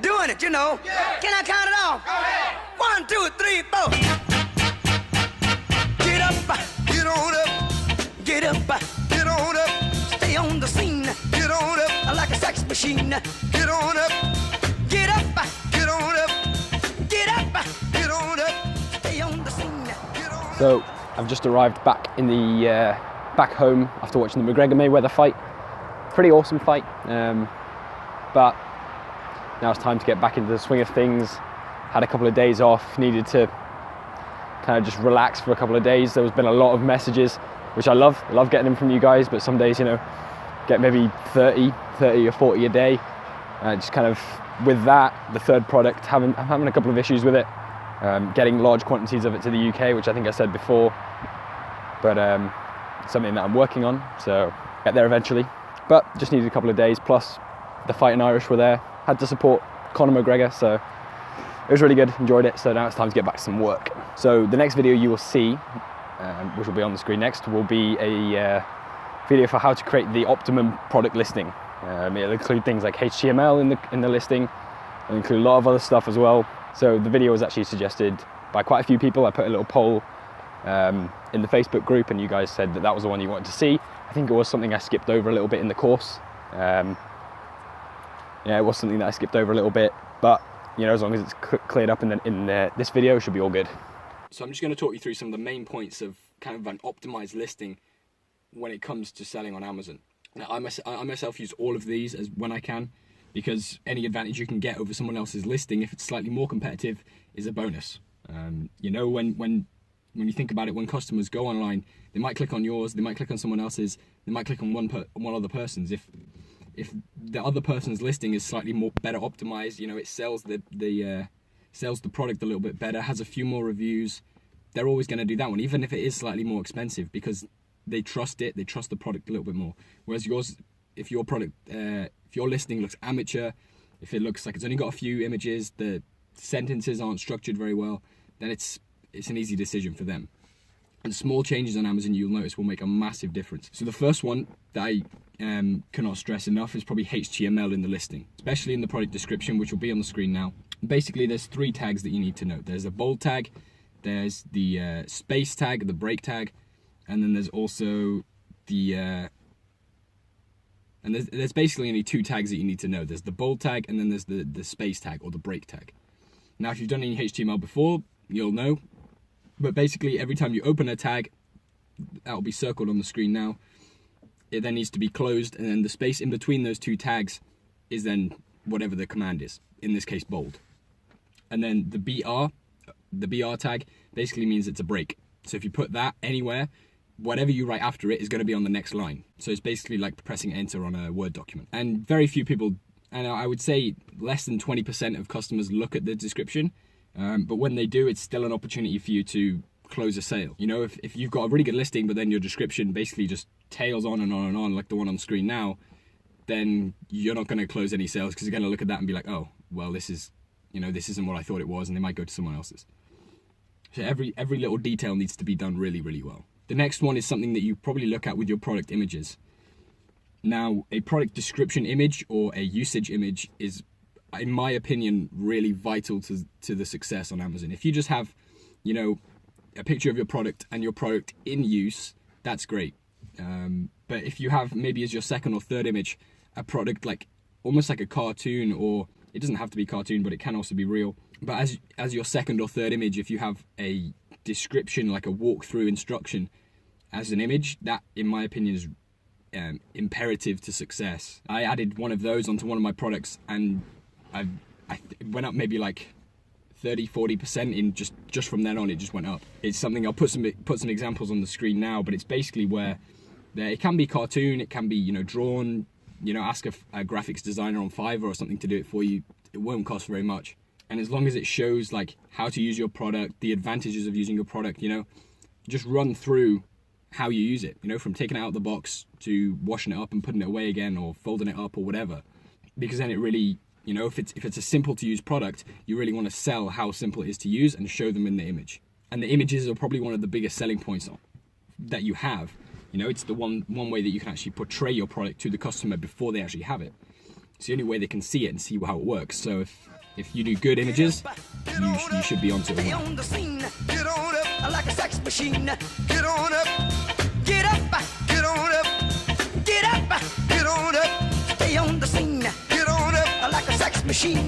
doing it, you know. Yeah. Can I count it off? Go ahead. 1, 2, 3, 4. Get up, get on up, get up, get on up. Stay on the scene, get on up, like a sex machine. Get on up, get up, get on up, get up, get on up. Stay on the scene. Get on up. So I've just arrived back in the back home after watching the McGregor-Mayweather fight. Pretty awesome fight, but now it's time to get back into the swing of things. Had a couple of days off, needed to kind of just relax for a couple of days. There's been a lot of messages, which I love getting them from you guys, but some days, you know, get maybe 30 or 40 a day. Just kind of, with that, the third product, I'm having a couple of issues with it. Getting large quantities of it to the UK, which I think I said before, but something that I'm working on, so get there eventually. But just needed a couple of days, plus the Fighting Irish were there. Had to support Conor McGregor, so it was really good, enjoyed it. So now it's time to get back to some work. So the next video you will see, which will be on the screen next, will be a video for how to create the optimum product listing. It'll include things like HTML in the listing. It'll include a lot of other stuff as well. So the video was actually suggested by quite a few people. I put a little poll in the Facebook group, and you guys said that was the one you wanted to see. I think it was something I skipped over a little bit in the course. Yeah, it was something that I skipped over a little bit, but you know, as long as it's cleared up in this video, it should be all good. So I'm just going to talk you through some of the main points of kind of an optimized listing when it comes to selling on Amazon. Now, I myself use all of these as when I can, because any advantage you can get over someone else's listing, if it's slightly more competitive, is a bonus. You know, when you think about it, when customers go online, they might click on yours, they might click on someone else's, they might click on one other person's. If the other person's listing is slightly more better optimized, you know, it sells sells the product a little bit better, has a few more reviews, they're always going to do that one, even if it is slightly more expensive, because they trust it, they trust the product a little bit more. Whereas yours, if your listing looks amateur, if it looks like it's only got a few images, the sentences aren't structured very well, then it's an easy decision for them. And small changes on Amazon, you'll notice, will make a massive difference. So the first one that I cannot stress enough is probably HTML in the listing, especially in the product description, which will be on the screen now. Basically, there's 3 tags that you need to note. There's a bold tag, there's the space tag, the break tag, and then there's also the and there's basically only 2 tags that you need to know. There's the bold tag, and then there's the space tag or the break tag. Now, if you've done any HTML before, you'll know. But basically, every time you open a tag, that will be circled on the screen now. It then needs to be closed, and then the space in between those 2 tags is then whatever the command is. In this case, bold. And then the BR tag basically means it's a break. So if you put that anywhere, whatever you write after it is going to be on the next line. So it's basically like pressing enter on a Word document. And very few people, and I would say less than 20% of customers look at the description. But when they do, it's still an opportunity for you to close a sale. You know, if you've got a really good listing, but then your description basically just tails on and on and on, like the one on screen now, then you're not going to close any sales, because you're going to look at that and be like, oh, well, this isn't what I thought it was, and they might go to someone else's. So every little detail needs to be done really, really well. The next one is something that you probably look at with your product images. Now, a product description image or a usage image is, in my opinion, really vital to the success on Amazon. If you just have, you know, a picture of your product and your product in use, that's great. But if you have maybe as your second or third image a product like almost like a cartoon, or it doesn't have to be cartoon, but it can also be real. But as your second or third image, if you have a description like a walkthrough instruction as an image, that in my opinion is imperative to success. I added one of those onto one of my products, and I went up maybe like 30-40% in just from then on. It just went up. It's something, I'll put some examples on the screen now, but it's basically where it can be cartoon, it can be, you know, drawn. You know, ask a graphics designer on Fiverr or something to do it for you. It won't cost very much, and as long as it shows like how to use your product, the advantages of using your product, you know, just run through how you use it, you know, from taking it out of the box to washing it up and putting it away again, or folding it up or whatever, because then it really, you know, if it's a simple to use product, you really want to sell how simple it is to use and show them in the image. And the images are probably one of the biggest selling points that you have. You know, it's the one way that you can actually portray your product to the customer before they actually have it. It's the only way they can see it and see how it works. So if you do good images, you should be onto Stay it. on the scene. Get on up like a sex machine. Get on up. Get up. Get on up. Get up. Get on up. Stay on the scene. Get on up like a sex machine.